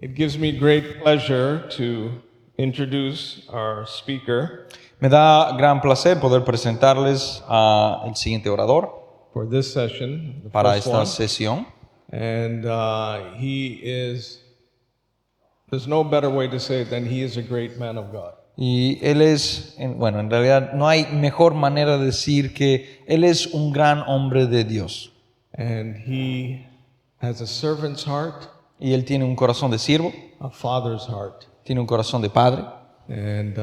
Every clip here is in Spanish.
It gives me great pleasure to introduce our speaker Me da gran placer poder presentarles al siguiente orador for this session, the para first esta one. sesión. And there's no better way to say it than he is a great man of God. Y él es, bueno, en realidad no hay mejor manera de decir que él es un gran hombre de Dios. And he has a servant's heart, Y él tiene un corazón de siervo, a father's heart. tiene un corazón de padre. And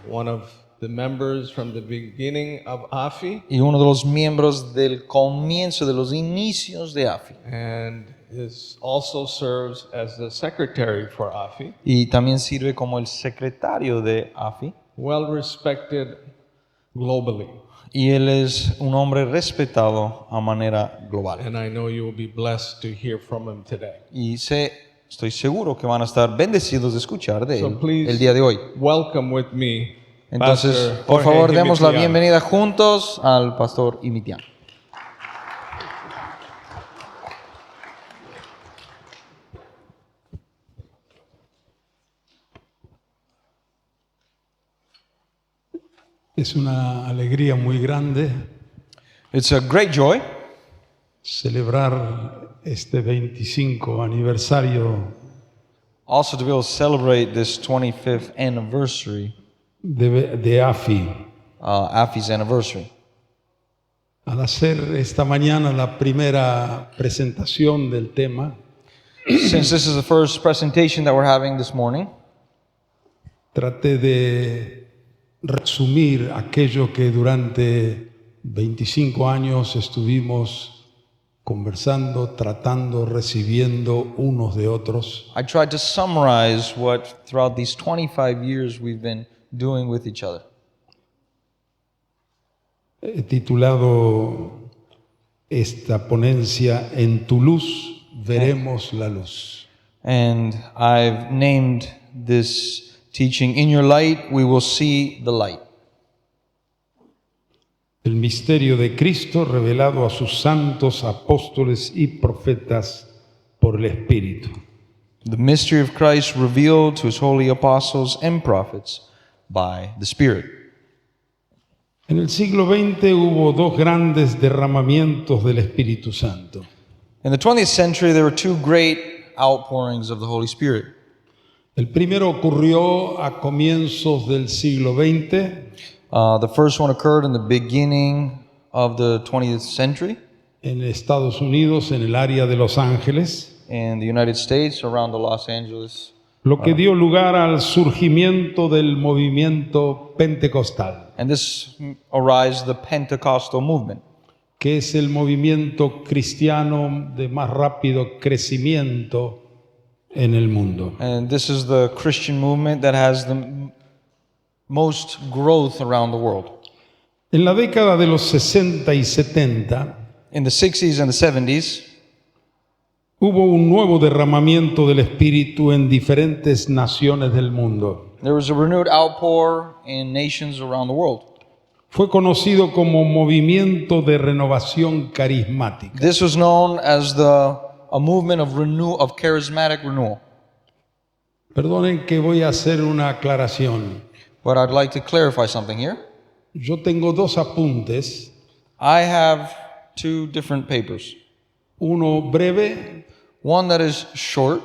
one of the members from the beginning of AFI, Y uno de los miembros del comienzo, de los inicios de AFI. and also serves as the secretary for AFI. Y también sirve como el secretario de AFI. Well respected globally. Y él es un hombre respetado a manera global. And I know you will be blessed to hear from him today. Y estoy seguro que van a estar bendecidos de escuchar de So él please el día de hoy. welcome with me. Entonces, Pastor por Jorge favor, demos la Gimitian. bienvenida juntos al pastor Imitian. Es una alegría muy grande It's a great joy celebrar este 25 aniversario also to be able to celebrate this 25th anniversary, de AFI. AFI's anniversary. Al hacer esta mañana la primera presentación del tema, Since this is the first presentation that we're having this morning, traté de resumir aquello que durante 25 años estuvimos conversando, tratando, recibiendo unos de otros. I tried to summarize what throughout these 25 years we've been doing with each other. He titulado esta ponencia En tu luz veremos la luz. And I've named this teaching, In Your Light We Will See the Light. El misterio de Cristo revelado a sus santos apóstoles y profetas por el Espíritu. The mystery of Christ revealed to His holy apostles and prophets by the Spirit. En el siglo XX hubo dos grandes derramamientos del Espíritu Santo. In the 20th century, there were two great outpourings of the Holy Spirit. El primero ocurrió a comienzos del siglo XX The first one occurred in the beginning of the 20th century en Estados Unidos, en el área de Los Ángeles, in the United States, around the Los Angeles, lo que dio lugar al surgimiento del movimiento pentecostal, and this arised the Pentecostal movement, que es el movimiento cristiano de más rápido crecimiento en el mundo. and this is the Christian movement that has the most growth around the world. En la década de los 60 y 70 In the 60s and the 70s, hubo un nuevo derramamiento del Espíritu en diferentes naciones del mundo. there was a renewed outpour in nations around the world. Fue conocido como movimiento de renovación carismática. This was known as a movement of charismatic renewal. Perdonen que voy a hacer una aclaración. But I'd like to clarify something here. Yo tengo dos apuntes, I have two different papers. uno breve, One that is short,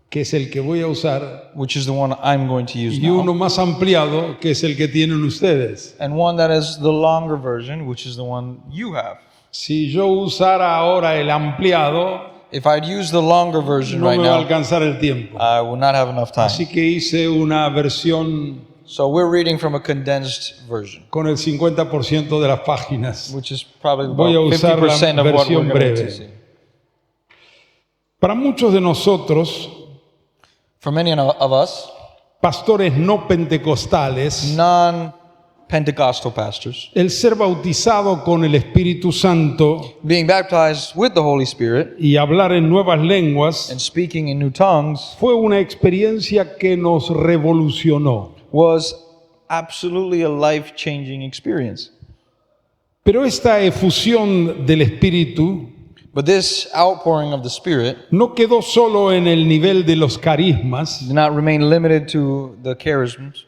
que es el que voy a usar, which is the one I'm going to use y uno now, más ampliado, que es el que tienen ustedes. and one that is the longer version, which is the one you have. Si yo usara ahora el ampliado, If I'd use the longer version no right me va a now, alcanzar el tiempo. I will not have enough time. Así que hice una versión So we're reading from a condensed version, con el 50% de las páginas. which is probably Voy a about usar la 50% of what we're versión going breve. to see. Para muchos de nosotros, For many of us, pastores no pentecostales, non-Pentecostal pastors, el ser bautizado con el Espíritu Santo being baptized with the Holy Spirit y hablar en nuevas lenguas and speaking in new tongues fue una experiencia que nos revolucionó. was absolutely a life-changing experience. Pero esta efusión del Espíritu But this outpouring of the Spirit no quedó solo en el nivel de los carismas, did not remain limited to the charisms.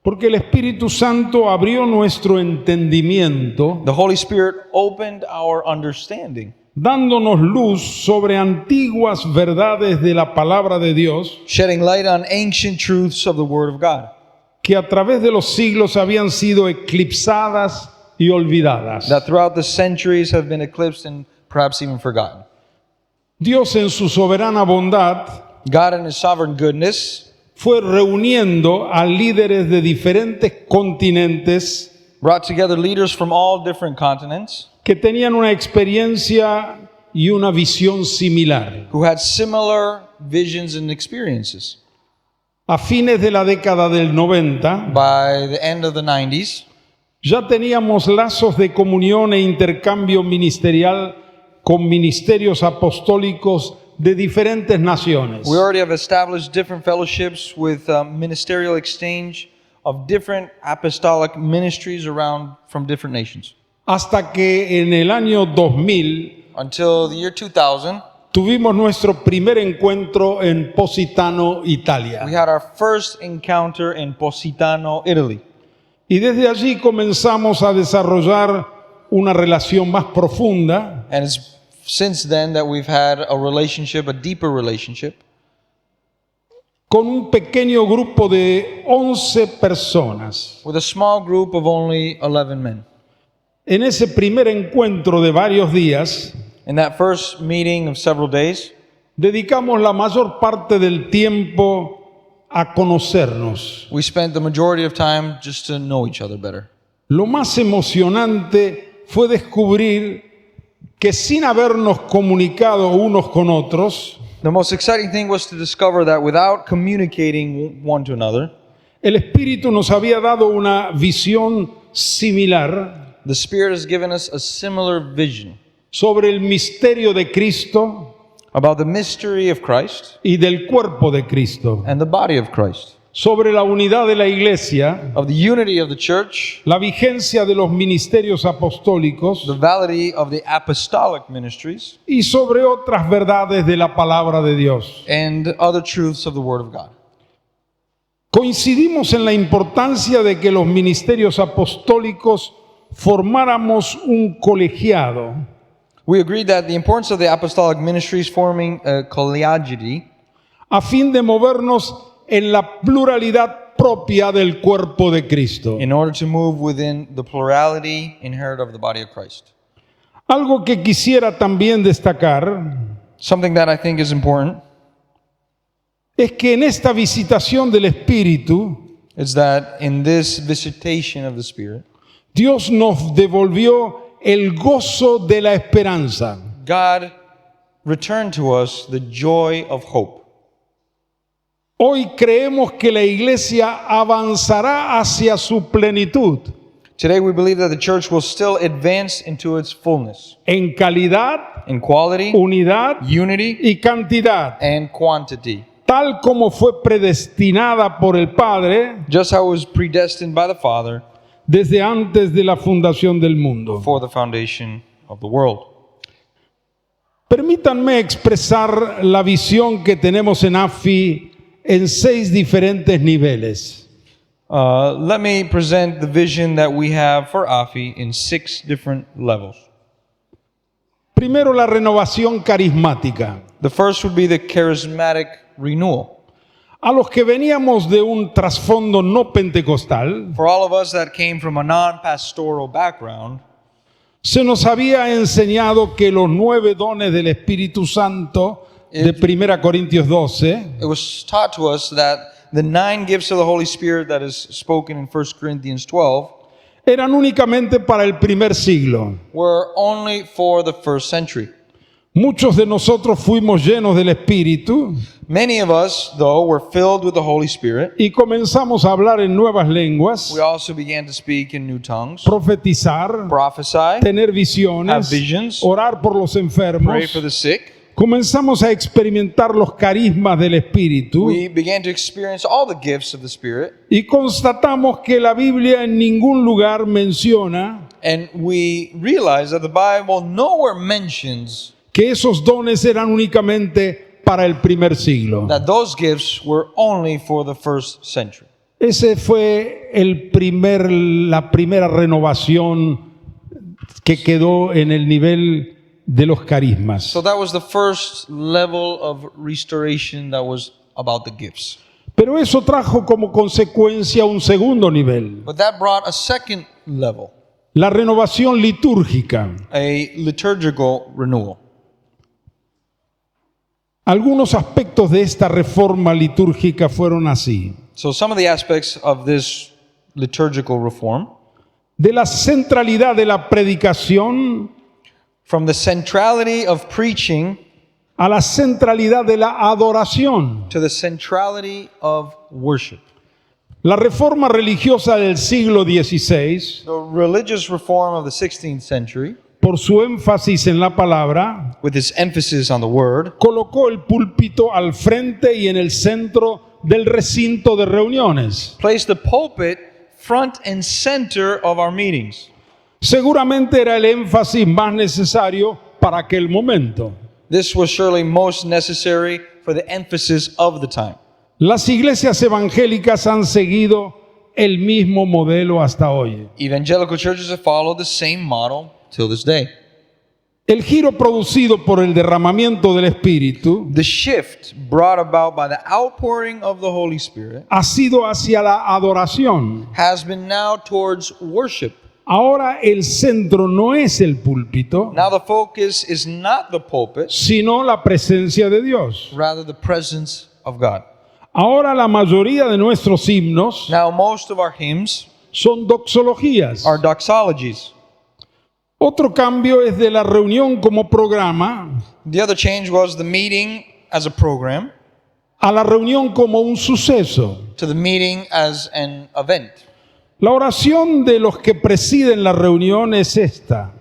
porque el Espíritu Santo abrió nuestro entendimiento, The Holy Spirit opened our understanding, dándonos luz sobre antiguas verdades de la palabra de Dios, shedding light on ancient truths of the Word of God que a través de los siglos habían sido eclipsadas y olvidadas. that throughout the centuries have been eclipsed and perhaps even forgotten. Dios en su soberana bondad God in His sovereign goodness fue reuniendo a líderes de diferentes continentes brought together leaders from all different continents que tenían una experiencia y una visión similar. who had similar visions and experiences. A fines de la década del 90, By the end of the 90s, ya teníamos lazos de comunión e intercambio ministerial con ministerios apostólicos de diferentes naciones. we already have established different fellowships with ministerial exchange of different apostolic ministries around from different nations. Hasta que en el año 2000 Until the year 2000, tuvimos nuestro primer encuentro en Positano, Italia. we had our first encounter in Positano, Italy. Y desde allí comenzamos a desarrollar una relación más profunda And it's since then that we've had a relationship, a deeper relationship, con un pequeño grupo de 11 personas. with a small group of only 11 men. En ese primer encuentro de varios días, In that first meeting of several days, dedicamos la mayor parte del tiempo a conocernos. we spent the majority of time just to know each other better. Lo más emocionante fue descubrir que sin habernos comunicado unos con otros, The most exciting thing was to discover that without communicating one to another, el Espíritu nos había dado una visión similar the Spirit has given us a similar vision sobre el misterio de Cristo about the mystery of Christ y del cuerpo de Cristo, and the body of Christ, sobre la unidad de la iglesia, of the unity of the church, la vigencia de los ministerios apostólicos the validity of the apostolic ministries, y sobre otras verdades de la palabra de Dios. and other truths of the Word of God. Coincidimos en la importancia de que los ministerios apostólicos formáramos un colegiado We agreed that the importance of the apostolic ministries forming a collegiality a fin de movernos en la pluralidad propia del cuerpo de Cristo. in order to move within the plurality inherent of the body of Christ. Algo que quisiera también destacar Something that I think is important es que en esta visitación del Espíritu, is that in this visitation of the Spirit, Dios nos devolvió el gozo de la esperanza. God returned to us the joy of hope. Hoy creemos que la iglesia avanzará hacia su plenitud Today we believe that the church will still advance into its fullness en calidad, in quality, unidad unity, y cantidad, and quantity, tal como fue predestinada por el Padre just how it was predestined by the Father desde antes de la fundación del mundo. for the foundation of the world. Permítanme expresar la visión que tenemos en AFI en 6 diferentes niveles. Let me present the vision that we have for AFI in 6 different levels. Primero, la renovación carismática. The first would be the charismatic renewal. A los que veníamos de un trasfondo no pentecostal, For all of us that came from a non-pastoral background, se nos había enseñado que los 9 dones del Espíritu Santo de 1 Corintios 12 it was taught to us that the 9 gifts of the Holy Spirit that is spoken in 1 Corinthians 12 eran únicamente para el primer siglo. were only for the first century. Muchos de nosotros fuimos llenos del Espíritu Many of us, though, were filled with the Holy Spirit. y comenzamos a hablar en nuevas lenguas, We also began to speak in new tongues, profetizar, prophesy, tener visiones, have visions, orar por los pray enfermos. for the sick. Comenzamos a experimentar los carismas del Espíritu We began to experience all the gifts of the Spirit, y constatamos que la Biblia en ningún lugar menciona and we realized that the Bible nowhere mentions que esos dones eran únicamente para el primer siglo. that those gifts were only for the first century. Ese fue la primera renovación que quedó en el nivel de los carismas. So that was the first level of restoration that was about the gifts. Pero eso trajo como consecuencia un segundo nivel, But that brought a second level, la renovación litúrgica. a liturgical renewal. Algunos aspectos de esta reforma litúrgica fueron así: So some of the aspects of this liturgical reform, de la centralidad de la predicación from the centrality of preaching a la centralidad de la adoración. to the centrality of worship. La reforma religiosa del siglo XVI, The religious reform of the 16th century, por su énfasis en la palabra, with its emphasis on the word, colocó el púlpito al frente y en el centro del recinto de reuniones. placed the pulpit front and center of our meetings. Seguramente era el énfasis más necesario para aquel momento. This was surely most necessary for the emphasis of the time. Las iglesias evangélicas han seguido el mismo modelo hasta hoy. Evangelical churches have followed the same model till this day. El giro producido por el derramamiento del Espíritu The shift brought about by the outpouring of the Holy Spirit ha sido hacia la adoración. has been now towards worship. Ahora el centro no es el púlpito, Now the focus is not the pulpit, sino la presencia de Dios. rather the presence of God. Ahora la mayoría de nuestros himnos Now most of our hymns son doxologías. are doxologies. Otro cambio es de la reunión como programa The other change was the meeting as a program a la reunión como un suceso. to the meeting as an event. La oración de los que presiden la reunión es esta: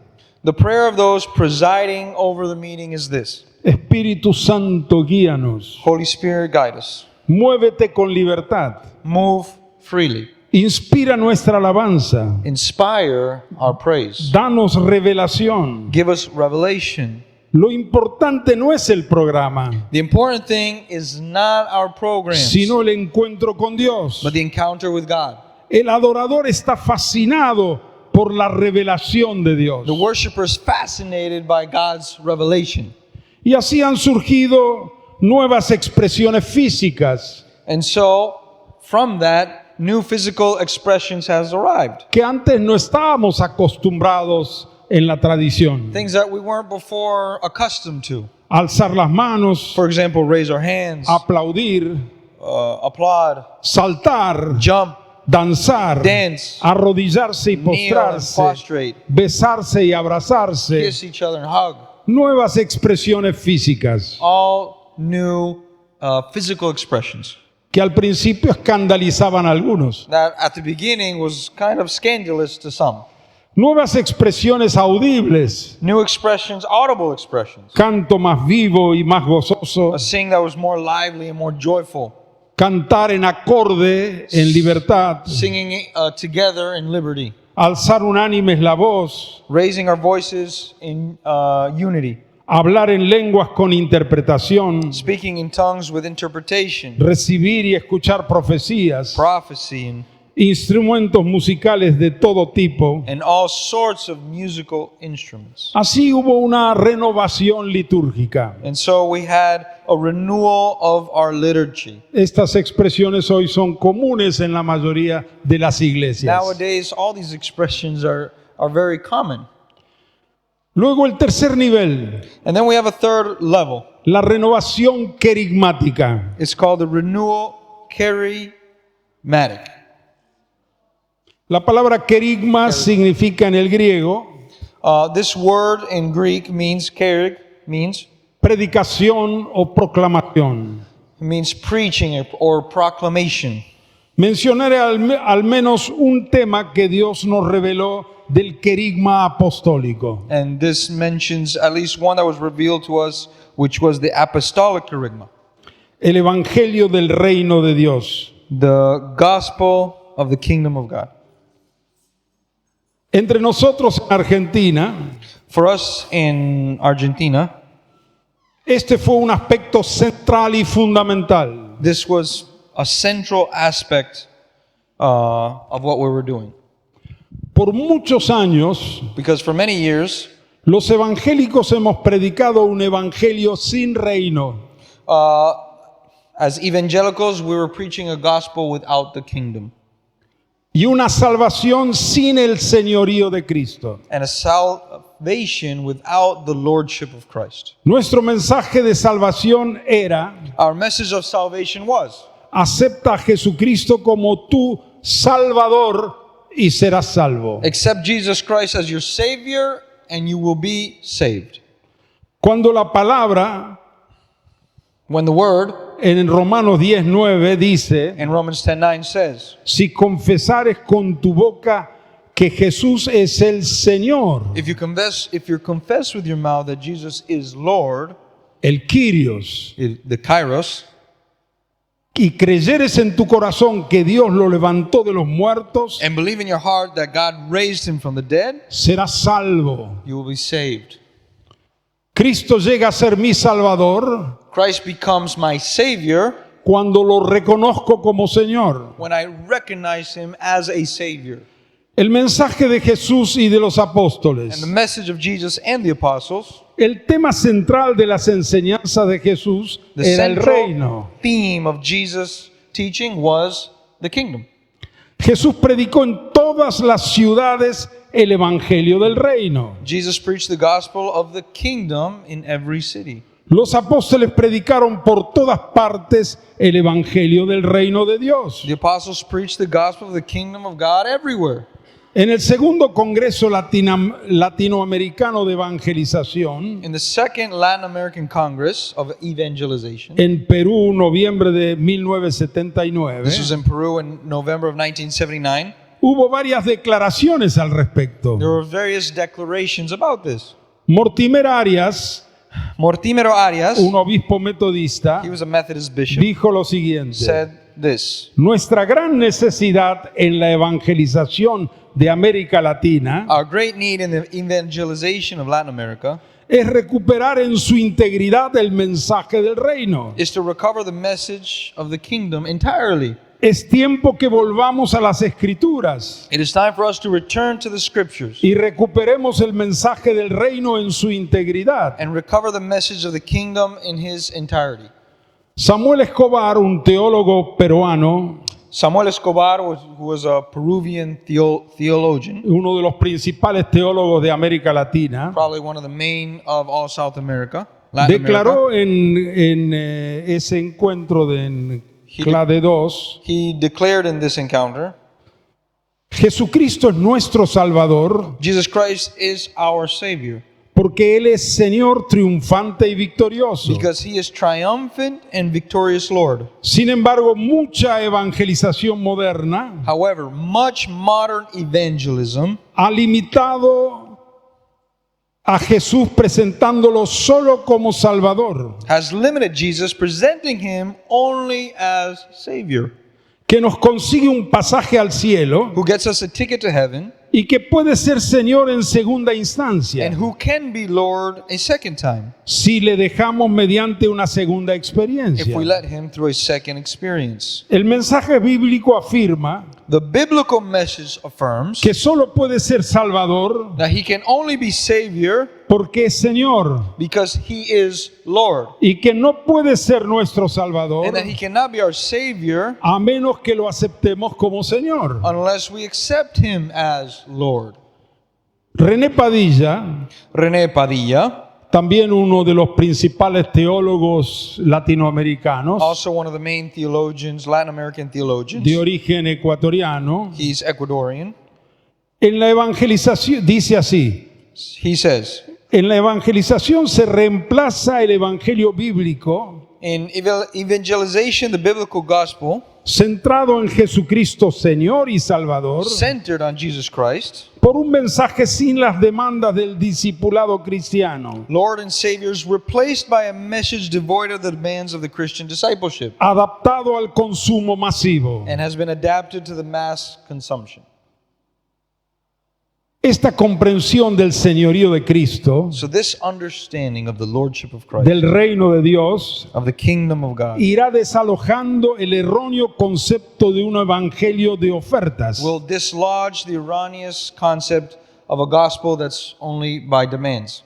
The prayer of those presiding over the meeting is this: Espíritu Santo, guíanos. Holy Spirit, guide us. Muévete con libertad. Move freely. Inspira nuestra alabanza. Inspire our praise. Danos revelación. Give us revelation. Lo importante no es el programa, The important thing is not our programs, sino el encuentro con Dios. but the encounter with God. El adorador está fascinado por la revelación de Dios. The worshiper is fascinated by God's revelation. Y así han surgido nuevas expresiones físicas And so, from that, new physical expressions has arrived. que antes no estábamos acostumbrados en la tradición. Things that we weren't before accustomed to. Alzar las manos, For example, raise our hands, aplaudir, applaud, saltar, jump, danzar, dance, arrodillarse y kneel and postrarse, prostrate, besarse y abrazarse. kiss each other and hug. Nuevas expresiones físicas All new physical expressions que al principio escandalizaban a algunos. that at the beginning was kind of scandalous to some. Nuevas expresiones audibles, New expressions, audible expressions. canto más vivo y más gozoso, A sing that was more lively and more joyful. cantar en acorde, en libertad, Singing together in liberty. alzar unánimes la voz, Raising our voices in unity. hablar en lenguas con interpretación, Speaking in tongues with interpretation. recibir y escuchar profecías, Prophecy and instrumentos musicales de todo tipo. all sorts of musical instruments. Así hubo una renovación litúrgica. And so we had a renewal of our liturgy. Estas expresiones hoy son comunes en la mayoría de las iglesias. Nowadays, all these expressions are very common. Luego el tercer nivel, And then we have a third level. la renovación querigmática. It's called the renewal charismatic. La palabra querigma significa en el griego This word in Greek means kerig, means predicación o proclamación. preaching or proclamation. Mencionaré al menos un tema que Dios nos reveló del querigma apostólico. And this mentions at least one that was revealed to us, which was the apostolic kerygma, El evangelio del reino de Dios. the gospel of the kingdom of God. Entre nosotros en Argentina, For us in Argentina, Este fue un aspecto central y fundamental. This was a central aspect of what we were doing. Por muchos años, Because for many years, los evangélicos hemos predicado un evangelio sin reino. as evangelicals, we were preaching a gospel without the kingdom Y una salvación sin el señorío de Cristo. and a salvation without the lordship of Christ. Nuestro mensaje de salvación era: Our message of salvation was, acepta a Jesucristo como tu Salvador y serás salvo. accept Jesus Christ as your Savior and you will be saved. Cuando la palabra When the word en Romanos 10:9 dice: in Romans 10:9 says, si confesares con tu boca que Jesús es el Señor, if you confess with your mouth that Jesus is Lord, el Kyrios, the Kairos, y creyeres en tu corazón que Dios lo levantó de los muertos, and believe in your heart that God raised him from the dead, serás salvo. you will be saved. Cristo llega a ser mi Salvador Christ becomes my Savior cuando lo reconozco como Señor. when I recognize him as a Savior. El mensaje de Jesús y de los And apóstoles. the message of Jesus and the apostles, El tema central de las enseñanzas de Jesús the era el central reino. theme of Jesus' teaching was the kingdom. Jesús predicó en todas las ciudades el evangelio del reino. Jesus preached the gospel of the kingdom in every city. Los apóstoles predicaron por todas partes el evangelio del reino de Dios. The apostles preached the gospel of the kingdom of God everywhere. En el segundo Congreso Latinoamericano de Evangelización, In the second Latin American Congress of Evangelization, en Perú, noviembre de this was 1979, in Peru in November of 1979, hubo varias declaraciones al respecto. there were various declarations about this. Mortimer Arias, Mortimero Arias, un obispo metodista, he was a Methodist bishop, dijo lo siguiente: said this: nuestra gran necesidad en la evangelización de América Latina our great need in the evangelization of Latin America es recuperar en su integridad el mensaje del reino. is to recover the message of the kingdom entirely. Es tiempo que volvamos a las Escrituras It is time for us to return to the scriptures y recuperemos el mensaje del reino en su integridad. and recover the message of the kingdom in his entirety. Samuel Escobar, un teólogo peruano, Samuel Escobar, who was a Peruvian theologian, uno de los principales teólogos de América Latina, probably one of the main of all South America, Latin America. declaró en ese encuentro en Clade 2: He declared in this encounter, Jesucristo es nuestro Salvador Jesus Christ is our Savior porque Él es Señor triunfante y victorioso. because he is triumphant and victorious Lord. Sin embargo, mucha evangelización moderna However, much modern evangelism ha limitado a Jesús presentándolo solo como Salvador, has limited Jesus, presenting him only as Savior, que nos consigue un pasaje al cielo who gets us a ticket to heaven y que puede ser Señor en segunda instancia and who can be Lord a second time si le dejamos mediante una segunda if experiencia. we let him through a second experience. El mensaje bíblico afirma The biblical message affirms que solo puede ser Salvador that he can only be Savior porque es Señor because he is Lord, y que no puede ser nuestro Salvador and that he cannot be our Savior a menos que lo aceptemos como Señor. unless we accept him as Lord. René Padilla, René Padilla, también uno de los principales teólogos latinoamericanos also one of the main theologians, Latin American theologians, de origen ecuatoriano, he's Ecuadorian. en la evangelización dice así: He says, en la evangelización se reemplaza el evangelio bíblico in evangelization, the biblical gospel, centrado en Jesucristo Señor y Salvador, centered on Jesus Christ, por un mensaje sin las demandas del discipulado cristiano, Lord and Savior, is replaced by a message devoid of the demands of the Christian discipleship adaptado al consumo masivo. and has been adapted to the mass consumption. Esta comprensión del señorío de Cristo, So this understanding of the lordship of Christ, del reino de Dios, of the kingdom of God, irá desalojando el erróneo concepto de un evangelio de ofertas. will dislodge the erroneous concept of a gospel that's only by demands,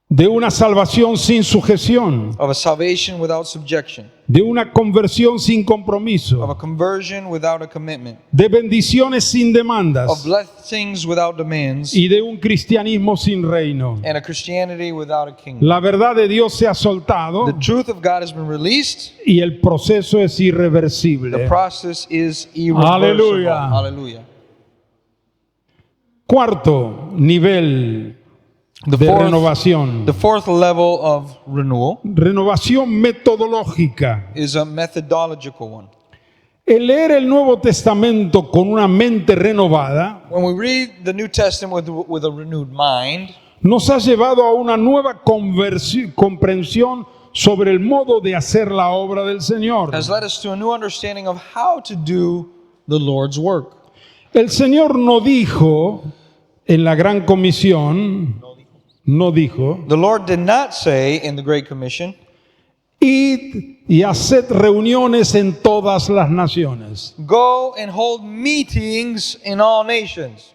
De una salvación sin sujeción, of a salvation without subjection, de una conversión sin of compromiso, a conversion without a commitment, de bendiciones sin demandas of blessings without demands, y de un cristianismo sin reino. and a Christianity without a kingdom. La verdad de Dios se ha soltado The truth of God has been released. y el proceso es The irreversible. process is irreversible. Aleluya. Hallelujah. Cuarto nivel The de fourth, renovación. the fourth level of renewal Renovación metodológica. is a methodological one. El leer el Nuevo Testamento con una mente renovada When we read the New Testament with a renewed mind, nos ha llevado a una nueva comprensión sobre el modo de hacer la obra del Señor. has led us to a new understanding of how to do the Lord's work. El Señor no dijo en la Gran Comisión, no dijo, The Lord did not say in the Great Commission, id y haced reuniones en todas las naciones, go and hold meetings in all nations.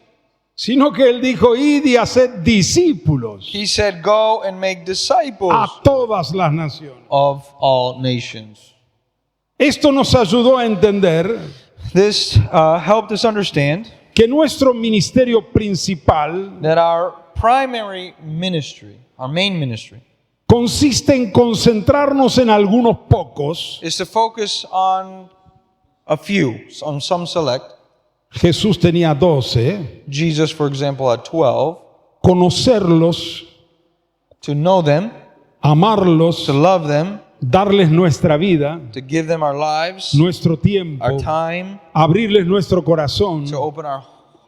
sino que Él dijo, id y haced discípulos He said, go and make disciples a todas las naciones. of all nations. Esto nos ayudó a entender This helped us understand que nuestro ministerio principal that our primary ministry, our main ministry, consiste en concentrarnos en algunos pocos. is to focus on a few, on some select. Jesús tenía 12, Jesus, for example, had 12. conocerlos, To know them, amarlos, to love them, darles nuestra vida, to give them our lives, nuestro tiempo, our time, abrirles nuestro corazón to open our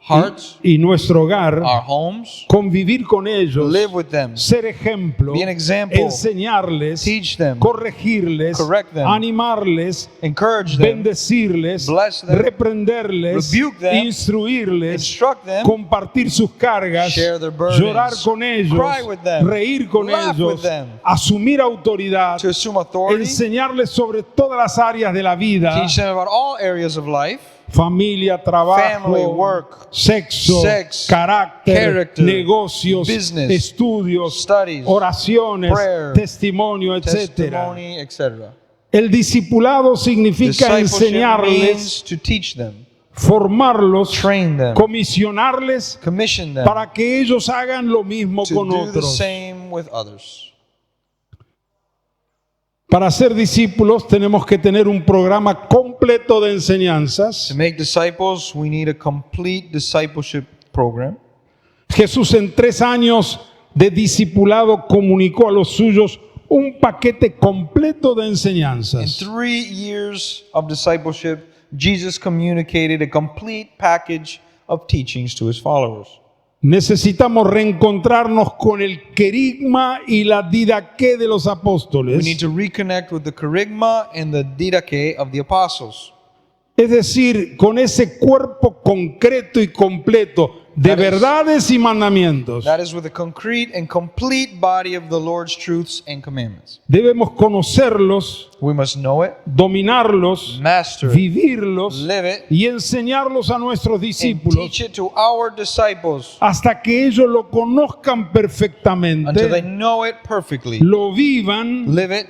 hearts, y nuestro hogar, our homes, convivir con ellos, live with them, ser ejemplo, be an example, enseñarles, teach them, corregirles, correct them, animarles, encourage them, bendecirles, bless them, reprenderles, rebuke them, instruirles, instruct them, compartir sus cargas, share their burdens, llorar con ellos, cry with them, reír con laugh ellos, with them, asumir autoridad, to assume authority, enseñarles sobre todas las áreas de la vida, teach them about all areas of life, familia, trabajo, family, work, sexo, sex, carácter, character, negocios, business, estudios, studies, oraciones, prayer, testimonio, etc. testimony, etc. El discipulado significa Discipleship enseñarles, means to teach them, formarlos, train them, comisionarles commission them para que ellos hagan lo mismo to con do the otros. same with others. Para ser discípulos tenemos que tener un programa completo de enseñanzas. To make disciples, we need a complete discipleship program. Jesús en 3 años de discipulado comunicó a los suyos un paquete completo de In enseñanzas. 3 years of discipleship, Jesus communicated a complete package of teachings to his followers. Necesitamos reencontrarnos con el querigma y la didaqué de los We apóstoles. need to reconnect with the kerygma and the didache of the apostles. Es decir, con ese cuerpo concreto y completo de That is- verdades y mandamientos. That is with the concrete and complete body of the Lord's truths and commandments. Debemos conocerlos, We must know it, dominarlos, master it, vivirlos live it, y enseñarlos a nuestros and discípulos teach it to our disciples hasta que ellos lo conozcan until they perfectamente, know it perfectly, lo vivan live it,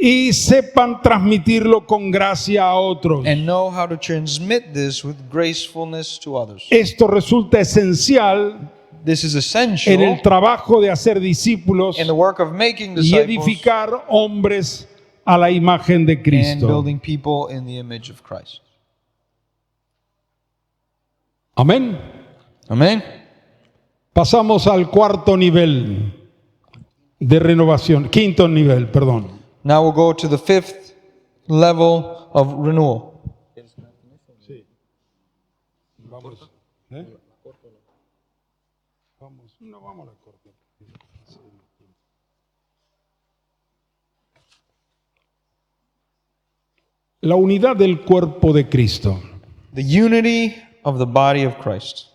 y sepan transmitirlo con gracia a otros. and know how to transmit this with gracefulness to others. Esto resulta esencial This is en essential el trabajo de hacer discípulos in the work of making y disciples edificar hombres a la imagen de and Cristo. building people in the image of Christ. Amén. Amen. Pasamos al cuarto nivel de renovación, quinto nivel, perdón. Now we'll go to the fifth level of renewal. Vamos. No vamos a cortar. La unidad del cuerpo de Cristo. The unity of the body of Christ.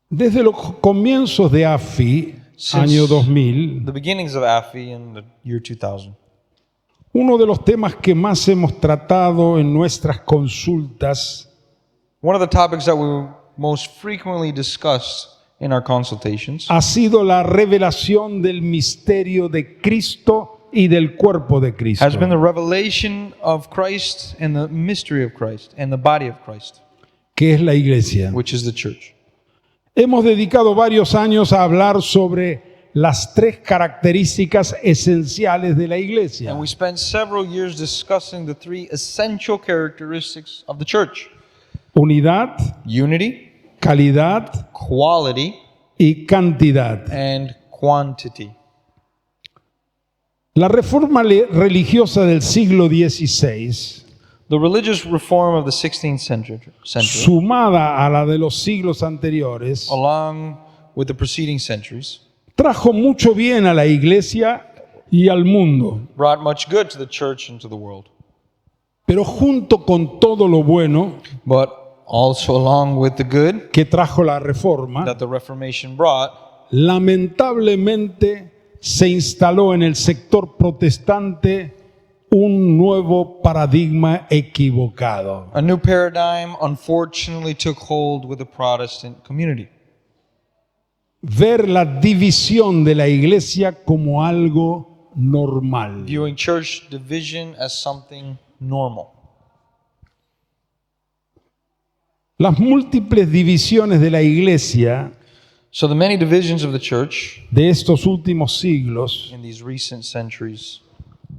Desde los comienzos de AFI, Since año 2000, the beginnings of AFI in the year 2000, uno de los temas que más hemos tratado en nuestras consultas one of the topics that we most frequently discussed in our consultations ha sido la revelación del misterio de Cristo y del cuerpo de Cristo, has been the revelation of Christ and the mystery of Christ and the body of Christ, que es la iglesia. which is the church. Hemos dedicado varios años a hablar sobre las tres características esenciales de la iglesia. And we spent several years discussing the three essential characteristics of the church: Unidad, unity, calidad quality, y cantidad. and quantity. La reforma religiosa del siglo XVI, The religious reform of the 16th century, sumada a la de los siglos anteriores, along with the preceding centuries, trajo mucho bien a la iglesia y al mundo. brought much good to the church and to the world. Pero junto con todo lo bueno But also along with the good que trajo la reforma, that the Reformation brought, lamentablemente se instaló en el sector protestante un nuevo paradigma equivocado. a new paradigm unfortunately took hold with the Protestant community. Ver la división de la iglesia como algo normal. Viewing church division as something normal. Las múltiples divisiones de la iglesia So the many divisions of the church de estos últimos siglos in these recent centuries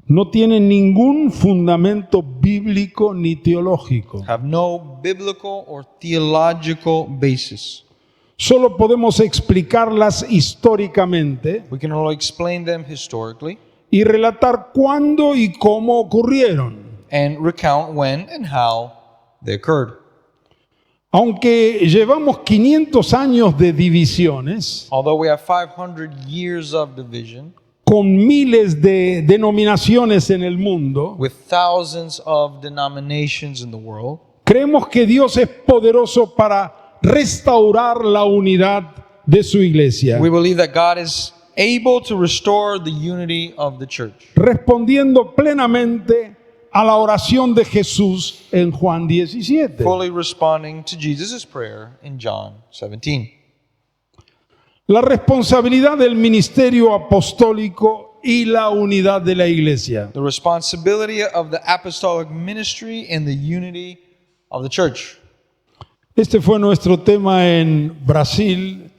no tienen ningún fundamento bíblico ni teológico. have no biblical or theological basis. Solo podemos explicarlas históricamente We can only explain them historically y relatar cuándo y cómo ocurrieron. and recount when and how they occurred. Aunque llevamos 500 años de divisiones, Although we have 500 years of division con miles de denominaciones en el mundo, with thousands of denominations in the world, creemos que Dios es poderoso para restaurar la unidad de su iglesia, we believe that God is able to restore the unity of the church, respondiendo plenamente a la oración de Jesús en Juan 17. fully responding to Jesus' prayer in John 17. La responsabilidad del ministerio apostólico y la unidad de la iglesia. The responsibility of the apostolic ministry and the unity of the church. Este fue nuestro tema en Brasil,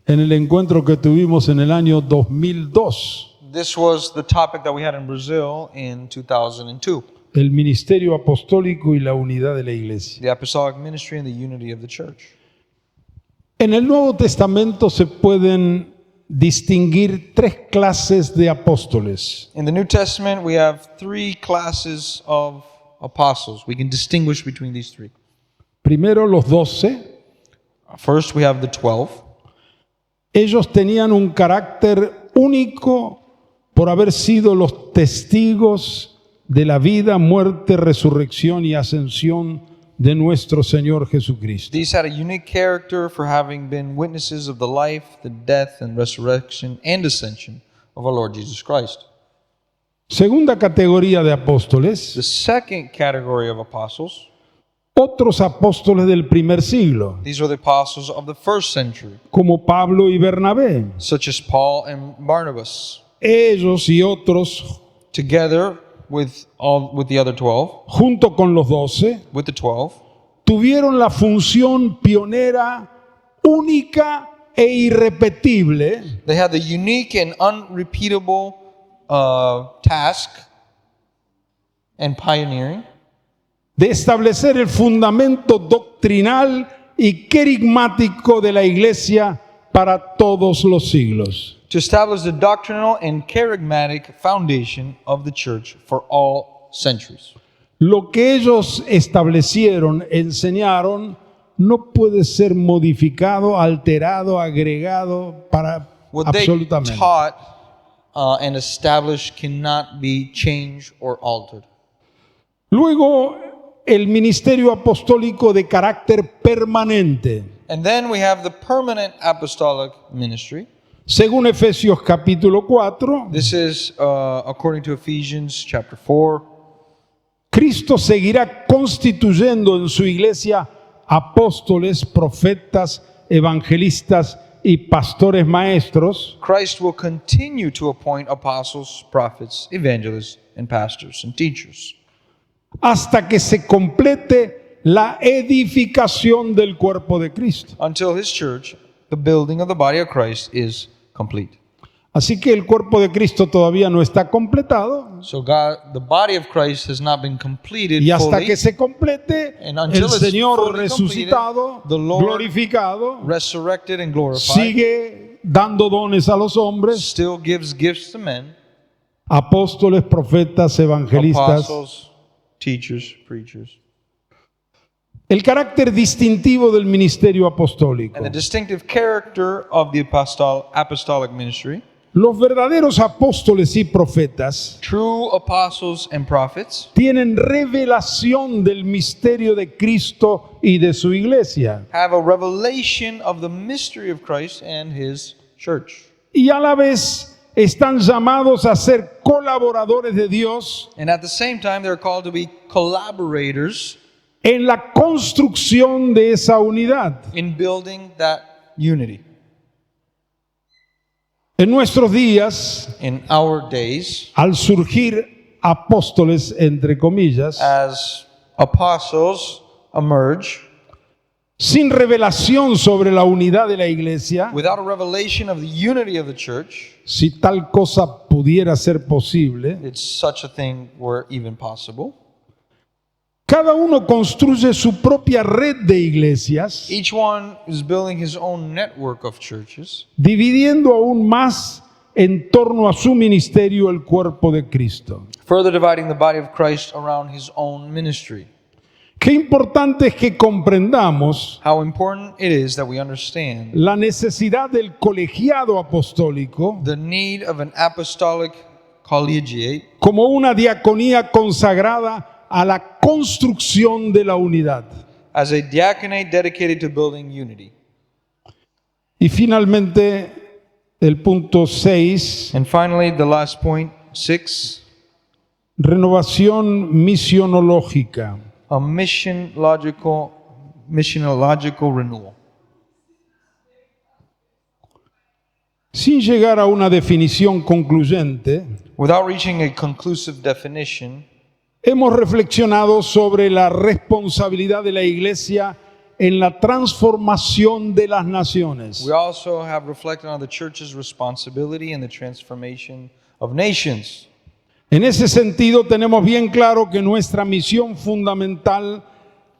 en el encuentro que tuvimos en el año 2002. This was the topic that we had in Brazil in 2002. El ministerio apostólico y la unidad de la iglesia. The apostolic ministry and the unity of the church. En el Nuevo Testamento se pueden distinguir tres clases de apóstoles. In the New Testament, we have three classes of apostles. We can distinguish between these three. Primero, los 12. First, we have the 12. Ellos tenían un carácter único por haber sido los testigos de la vida, muerte, resurrección y ascensión de nuestro Señor Jesucristo. These had a unique character for having been witnesses of the life, the death, and resurrection and ascension of our Lord Jesus Christ. Segunda categoría de apóstoles, The second category of apostles, otros apóstoles del primer siglo, these are the apostles of the first century, como Pablo y Bernabé. such as Paul and Barnabas. Ellos y otros, Together with the other 12, junto con los 12, with the 12, tuvieron la función pionera, única e irrepetible they had the unique and unrepeatable task and pioneering de establecer el fundamento doctrinal y querigmático de la iglesia para todos los siglos. to establish the doctrinal and charismatic foundation of the church for all centuries. Lo que ellos establecieron, enseñaron, no puede ser modificado, alterado, agregado para What they absolutamente. taught and established cannot be changed or altered. Luego, el ministerio apostólico de carácter permanente. And then we have the permanent apostolic ministry. Según Efesios capítulo 4, This is according to Ephesians chapter 4. Cristo seguirá constituyendo en su iglesia apóstoles, profetas, evangelistas y pastores maestros, Christ will continue to appoint apostles, prophets, evangelists, and pastors and teachers hasta que se complete la edificación del cuerpo de Cristo. until his church, the building of the body of Christ, is complete. Así que el cuerpo de Cristo todavía no está completado, So God, the body of Christ has not been completed y hasta fully. que se complete, And until el it's Señor fully resucitado, completed, the Lord glorificado, resurrected and glorified, sigue dando dones a los hombres, still gives gifts to men, apóstoles, profetas, evangelistas. apostles, teachers, preachers. El carácter distintivo del ministerio apostólico. And the distinctive character of the apostolic ministry, Los verdaderos apóstoles y profetas true apostles and prophets, tienen revelación del misterio de Cristo y de su iglesia. have a revelation of the mystery of Christ and his church. Y a la vez están llamados a ser colaboradores de Dios And at the same time, they're called to be collaborators en la construcción de esa unidad. in building that unity. En nuestros días, In our days, al surgir apóstoles, entre comillas, as apostles emerge sin revelación sobre la unidad de la iglesia, without a revelation of the unity of the church, si tal cosa pudiera ser posible, it's such a thing were even possible. cada uno construye su propia red de iglesias, Each one is building his own network of churches, dividiendo aún más en torno a su ministerio el cuerpo de Cristo. further dividing the body of Christ around his own ministry. Qué importante es que comprendamos How important it is that we understand la necesidad del colegiado apostólico the need of an apostolic collegiate como una diaconía consagrada a la construcción de la unidad. as a diaconate dedicated to building unity. Y finalmente, el punto 6, And finally, the last point, 6, renovación misionológica. a missionological renewal. Sin llegar a una definición concluyente, Without reaching a conclusive definition, hemos reflexionado sobre la responsabilidad de la Iglesia en la transformación de las naciones. we also have reflected on the church's responsibility in the transformation of nations. En ese sentido, tenemos bien claro que nuestra misión fundamental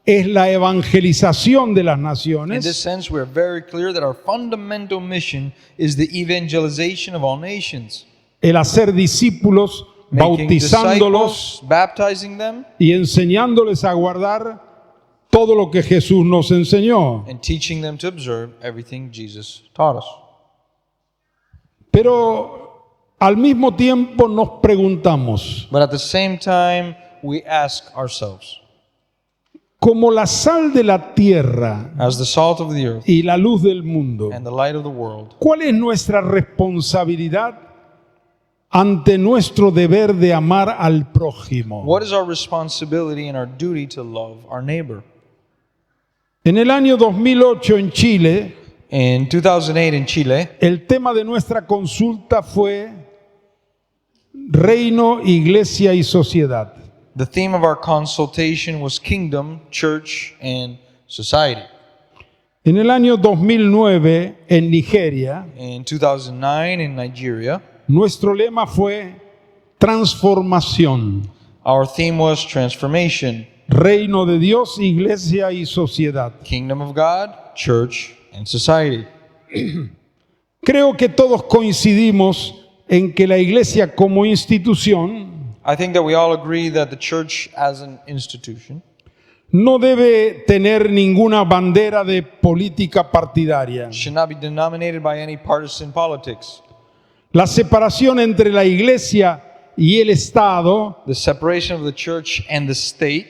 es la evangelización de las In this naciones, sense, we are very clear that our fundamental mission is the evangelization of all nations, el hacer discípulos, making bautizándolos disciples, baptizing them, y enseñándoles a guardar todo lo que Jesús nos enseñó. and teaching them to observe everything Jesus taught us. Pero al mismo tiempo nos preguntamos, But at the same time, we ask ourselves, como la sal de la tierra as the salt of the earth y la luz del mundo, and the light of the world, ¿cuál es nuestra responsabilidad ante nuestro deber de amar al prójimo? what is our responsibility and our duty to love our neighbor? En el año 2008 en Chile, In 2008 in Chile, el tema de nuestra consulta fue Reino, Iglesia y Sociedad. the theme of our consultation was kingdom, church, and society. En el año 2009 en Nigeria, In 2009 in Nigeria, nuestro lema fue transformación. our theme was transformation, Reino de Dios, Iglesia y Sociedad. kingdom of God, church, and society. Creo que todos coincidimos en que la Iglesia como institución I think that we all agree that the church as an institution no debe tener ninguna bandera de política partidaria. should not be denominated by any partisan politics. La separación entre la Iglesia y el Estado The separation of the church and the state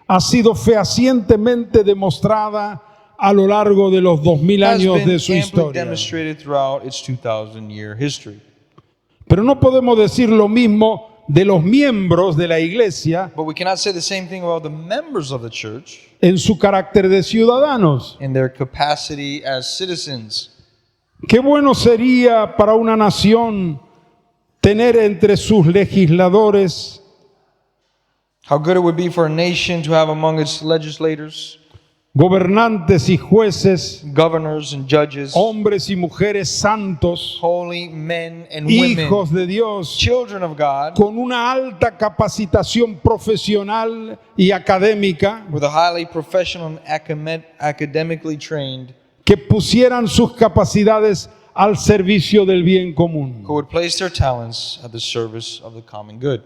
ha sido fehacientemente demostrada a lo largo de los 2000 has años been de su amply historia. demonstrated throughout its 2,000-year history. Pero no podemos decir lo mismo de los miembros de la iglesia But we cannot say the same thing about the members of the church en su carácter de ciudadanos. in their capacity as citizens. Qué bueno sería para una nación tener entre sus legisladores How good it would be for a nation to have among its legislators, gobernantes y jueces, governors and judges, hombres y mujeres santos, holy men and women, hijos de Dios, children of God, con una alta capacitación profesional y académica, with a highly professional and academically trained, que pusieran sus capacidades al servicio del bien común. who would place their talents at the service of the common good.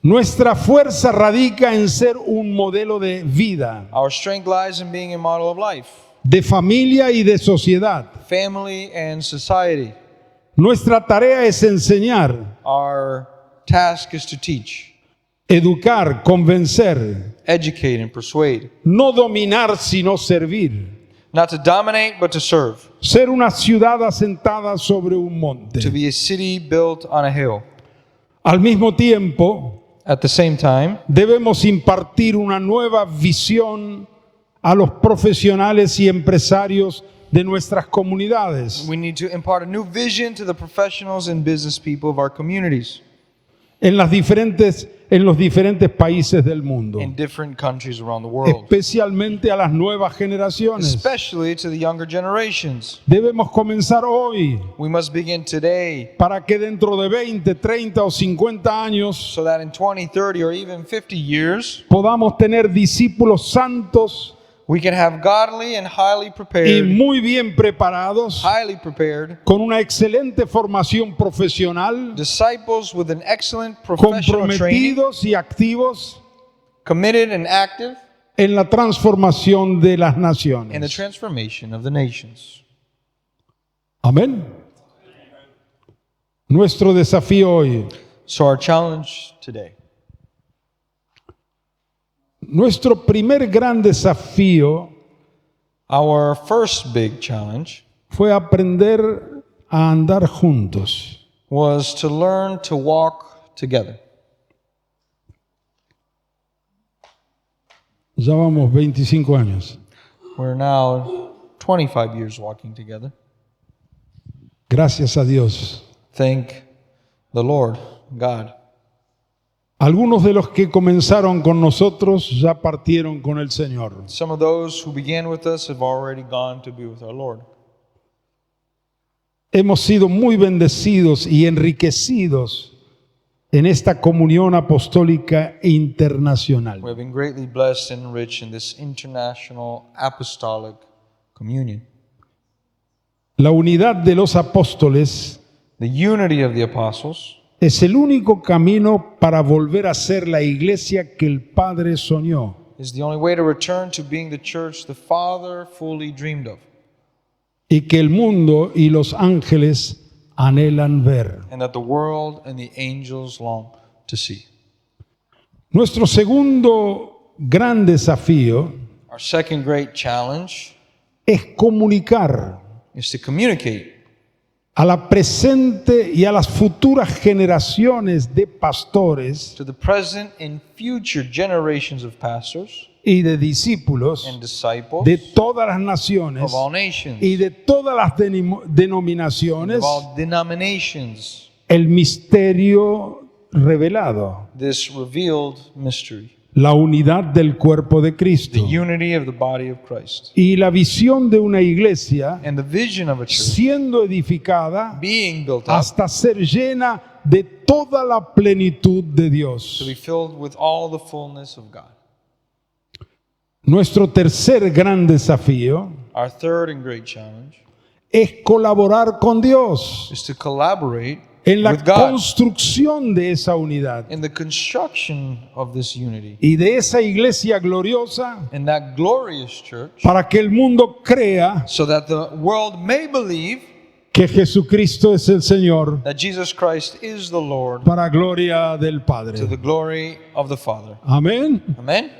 Nuestra fuerza radica en ser un modelo de vida, Our strength lies in being a model of life, de familia y de sociedad. family and society. Nuestra tarea es enseñar, Our task is to teach, educar, convencer, educate, and persuade. no dominar sino servir. Not to dominate, but to serve. Ser una ciudad asentada sobre un monte. To be a city built on a hill. Al mismo tiempo, At the same time, debemos impartir una nueva visión a los profesionales y empresarios de nuestras comunidades. we need to impart a new vision to the professionals and business people of our communities En los diferentes países del mundo, in different countries around the world, especialmente a las nuevas generaciones. especially to the younger generations. Debemos comenzar hoy We must begin today para que dentro de 20, 30 o 50 años so that in 20, 30, or even 50 years, podamos tener discípulos santos we can have godly and y prepared, muy bien preparados, highly prepared con una excelente formación profesional, disciples with an excellent professional training, comprometidos y activos committed and active en la transformación de las in the naciones. transformation of the nations. Amén. Nuestro desafío hoy, So our challenge today, nuestro primer gran desafío our first big challenge, fue aprender a andar juntos. was to learn to walk together. Ya vamos 25 años. We're now 25 years walking together. Gracias a Dios. Thank the Lord, God. Algunos de los que comenzaron con nosotros ya partieron con el Señor. Some of those who began with us have already gone to be with our Lord. Hemos sido muy bendecidos y enriquecidos en esta comunión apostólica internacional. We have been greatly blessed and enriched in this international apostolic communion. La unidad de los apóstoles The unity of the apostles es el único camino para volver a ser la iglesia que el Padre soñó. is the only way to return to being the church the Father fully dreamed of, Y que el mundo y los ángeles anhelan ver. and that the world and the angels long to see. Nuestro segundo gran desafío Our second great challenge es comunicar is to communicate a la presente y a las futuras generaciones de pastores to the present and future generations of pastors y de discípulos and disciples de todas las naciones of all nations, y de todas las of denominaciones all denominations, el misterio revelado, this revealed mystery, la unidad del cuerpo de the Cristo unity of the body of Christ, y la visión de una iglesia and the vision of a church siendo edificada being built up hasta ser llena de toda la plenitud de to Dios. be filled with all the fullness of God. Nuestro tercer gran desafío Our third and great challenge es colaborar con Dios is to collaborate en la with God construcción de esa unidad in the construction of this unity, y de esa iglesia gloriosa in that glorious church, para que el mundo crea so that the world may believe que Jesucristo es el Señor that Jesus Christ is the Lord, para gloria del to Padre. the glory of the Father. Amén. Amen.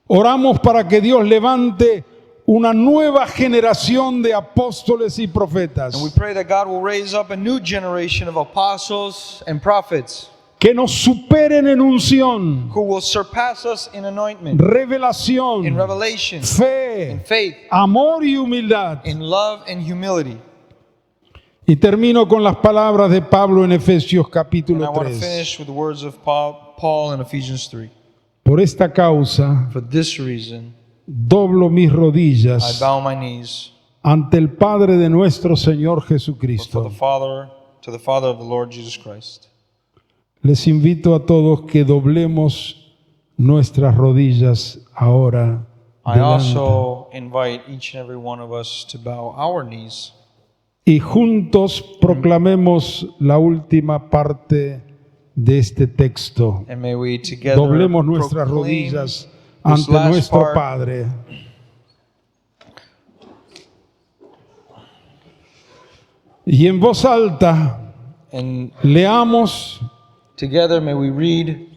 Oramos para que Dios levante una nueva generación de apóstoles y profetas And we pray that God will raise up a new generation of apostles and prophets que nos superen en unción, who will surpass us in anointment, revelación, in revelation, in fe, faith, amor y humildad. in love and humility. Y termino con las palabras de Pablo en Efesios And I capítulo want to 3. finish with the words of Paul in Ephesians 3. Por esta causa For this reason, doblo mis I rodillas bow my knees ante el Padre de nuestro Señor for the Jesucristo. Father, to the Father of the Lord Jesus Christ. Les invito a todos que doblemos nuestras rodillas ahora. I delante. also invite each and every one of us to bow our knees Y juntos proclamemos la última parte de este texto. and may we together Doblemos nuestras proclaim rodillas this ante last nuestro part. Padre. Y en voz alta And leamos together may we read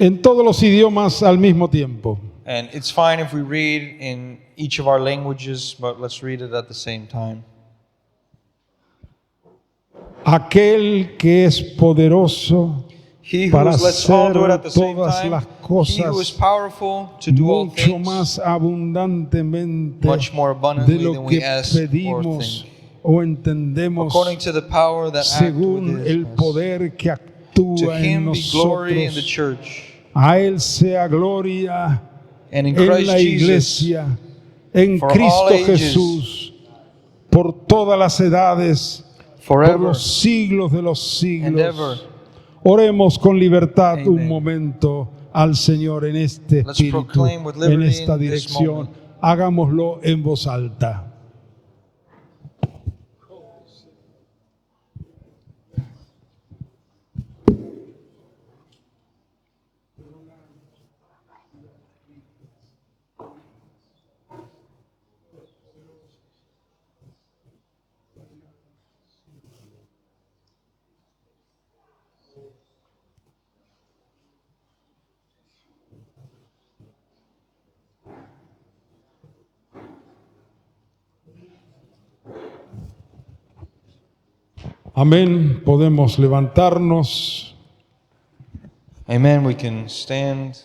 en todos los idiomas al mismo tiempo. and it's fine if we read in each of our languages, but let's read it at the same time. Aquel que es poderoso He who para is, let's all do it at the same todas time. las He who is cosas powerful to do all mucho things, más abundantemente much more de abundantly lo than we que ask or pedimos think, o entendemos, according to the power that acts según within el us. poder que To actúa en him be glory in the nosotros. church A Él sea gloria and in en Christ la Jesus iglesia, en for all Cristo ages, Jesús, por todas las edades, por forever los siglos de los and ever. siglos. Oremos con libertad un Amen. momento al Señor en este Let's espíritu, proclaim with en liberty esta in this dirección. moment. Hagámoslo en voz alta. Amén. Podemos levantarnos. Amen. We can stand.